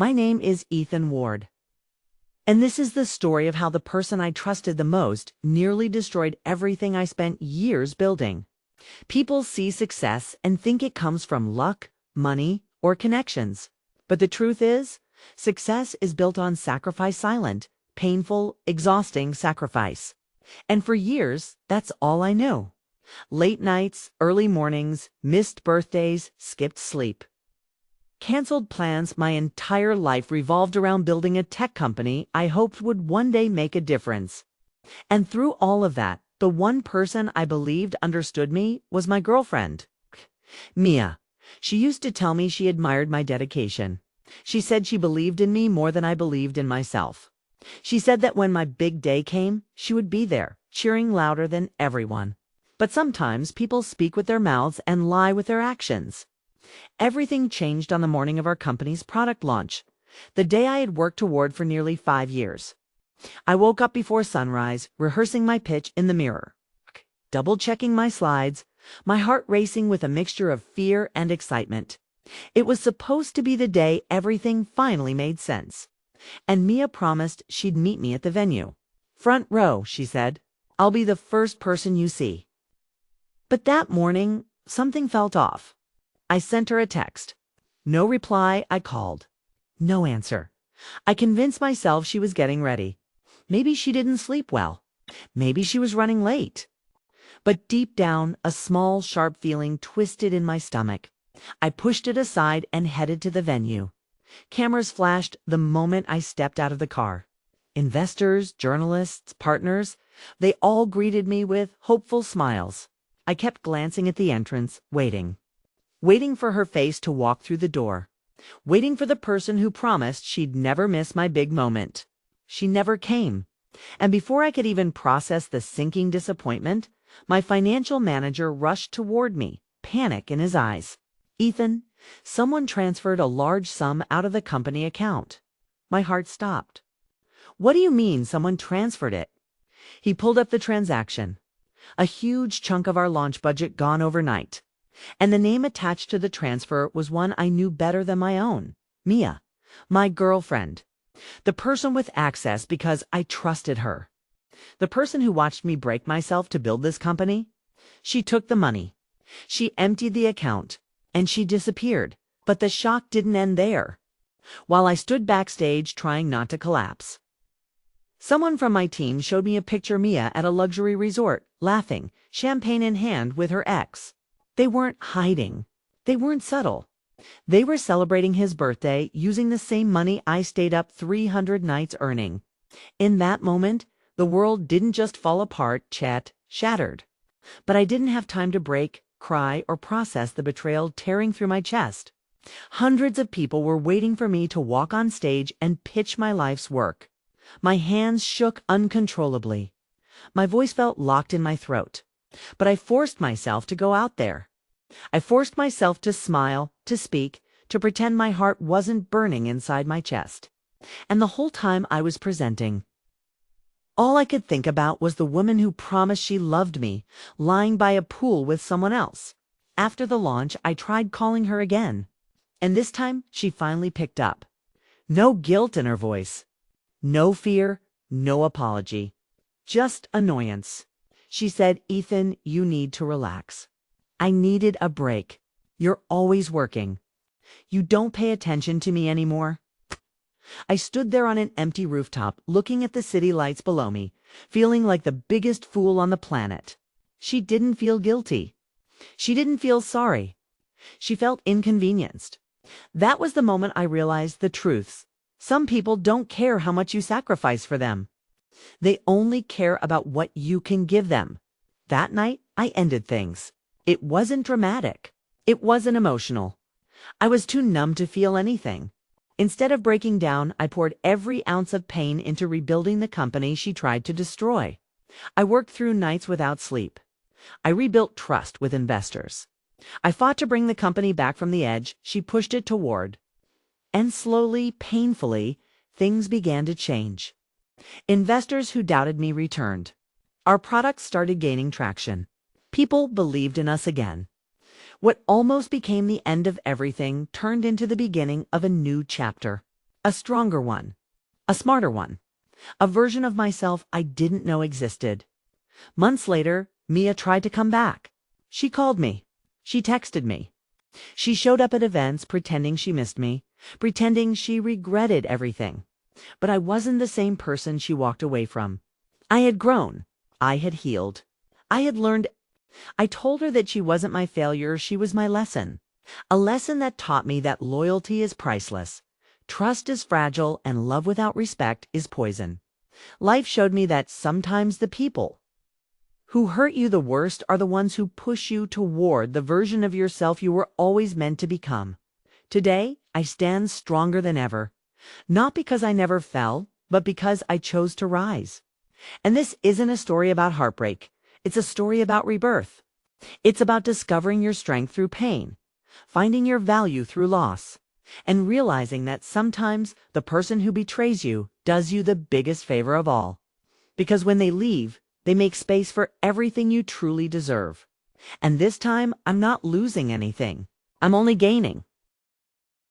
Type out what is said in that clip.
My name is Ethan Ward. And this is the story of how the person I trusted the most nearly destroyed everything I spent years building. People see success and think it comes from luck, money, or connections. But the truth is, success is built on sacrifice, silent, painful, exhausting sacrifice. And for years, that's all I knew. Late nights, early mornings, missed birthdays, skipped sleep. Canceled plans. My entire life revolved around building a tech company I hoped would one day make a difference. And through all of that, the one person I believed understood me was my girlfriend, Mia. She used to tell me she admired my dedication. She said she believed in me more than I believed in myself. She said that when my big day came, she would be there, cheering louder than everyone. But sometimes people speak with their mouths and lie with their actions. Everything changed on the morning of our company's product launch, the day I had worked toward for nearly 5 years. I woke up before sunrise, rehearsing my pitch in the mirror, double-checking my slides, my heart racing with a mixture of fear and excitement. It was supposed to be the day everything finally made sense. And Mia promised she'd meet me at the venue. "Front row," she said. "I'll be the first person you see." But that morning, something felt off. I sent her a text. No reply. I called. No answer. I convinced myself she was getting ready. Maybe she didn't sleep well. Maybe she was running late. But deep down, a small, sharp feeling twisted in my stomach. I pushed it aside and headed to the venue. Cameras flashed the moment I stepped out of the car. Investors, journalists, partners, they all greeted me with hopeful smiles. I kept glancing at the entrance, waiting for her face to walk through the door, waiting for the person who promised she'd never miss my big moment. She never came. And before I could even process the sinking disappointment, my financial manager rushed toward me, panic in his eyes. "Ethan, someone transferred a large sum out of the company account." My heart stopped. "What do you mean someone transferred it?" He pulled up the transaction. A huge chunk of our launch budget gone overnight. And the name attached to the transfer was one I knew better than my own. Mia, my girlfriend. The person with access because I trusted her. The person who watched me break myself to build this company. She took the money. She emptied the account. And she disappeared. But the shock didn't end there. While I stood backstage trying not to collapse, someone from my team showed me a picture of Mia at a luxury resort, laughing, champagne in hand with her ex. They weren't hiding. They weren't subtle. They were celebrating his birthday using the same money I stayed up 300 nights earning. In that moment, the world didn't just fall apart, shattered. But I didn't have time to break, cry, or process the betrayal tearing through my chest. Hundreds of people were waiting for me to walk on stage and pitch my life's work. My hands shook uncontrollably. My voice felt locked in my throat. But I forced myself to go out there. I forced myself to smile, to speak, to pretend my heart wasn't burning inside my chest. And the whole time I was presenting, all I could think about was the woman who promised she loved me, lying by a pool with someone else. After the launch, I tried calling her again. And this time, she finally picked up. No guilt in her voice. No fear, no apology. Just annoyance. She said, "Ethan, you need to relax." I needed a break. "You're always working. You don't pay attention to me anymore." I stood there on an empty rooftop, looking at the city lights below me, feeling like the biggest fool on the planet. She didn't feel guilty. She didn't feel sorry. She felt inconvenienced. That was the moment I realized the truths. Some people don't care how much you sacrifice for them. They only care about what you can give them. That night, I ended things. It wasn't dramatic. It wasn't emotional. I was too numb to feel anything. Instead of breaking down, I poured every ounce of pain into rebuilding the company she tried to destroy. I worked through nights without sleep. I rebuilt trust with investors. I fought to bring the company back from the edge she pushed it toward. And slowly, painfully, things began to change. Investors who doubted me returned. Our products started gaining traction. People believed in us again. What almost became the end of everything turned into the beginning of a new chapter. A stronger one. A smarter one. A version of myself I didn't know existed. Months later, Mia tried to come back. She called me. She texted me. She showed up at events pretending she missed me, pretending she regretted everything. But I wasn't the same person she walked away from. I had grown. I had healed. I had learned. I told her that she wasn't my failure, she was my lesson. A lesson that taught me that loyalty is priceless. Trust is fragile, and love without respect is poison. Life showed me that sometimes the people who hurt you the worst are the ones who push you toward the version of yourself you were always meant to become. Today, I stand stronger than ever. Not because I never fell, but because I chose to rise. And this isn't a story about heartbreak. It's a story about rebirth. It's about discovering your strength through pain, finding your value through loss, and realizing that sometimes the person who betrays you does you the biggest favor of all. Because when they leave, they make space for everything you truly deserve. And this time, I'm not losing anything. I'm only gaining.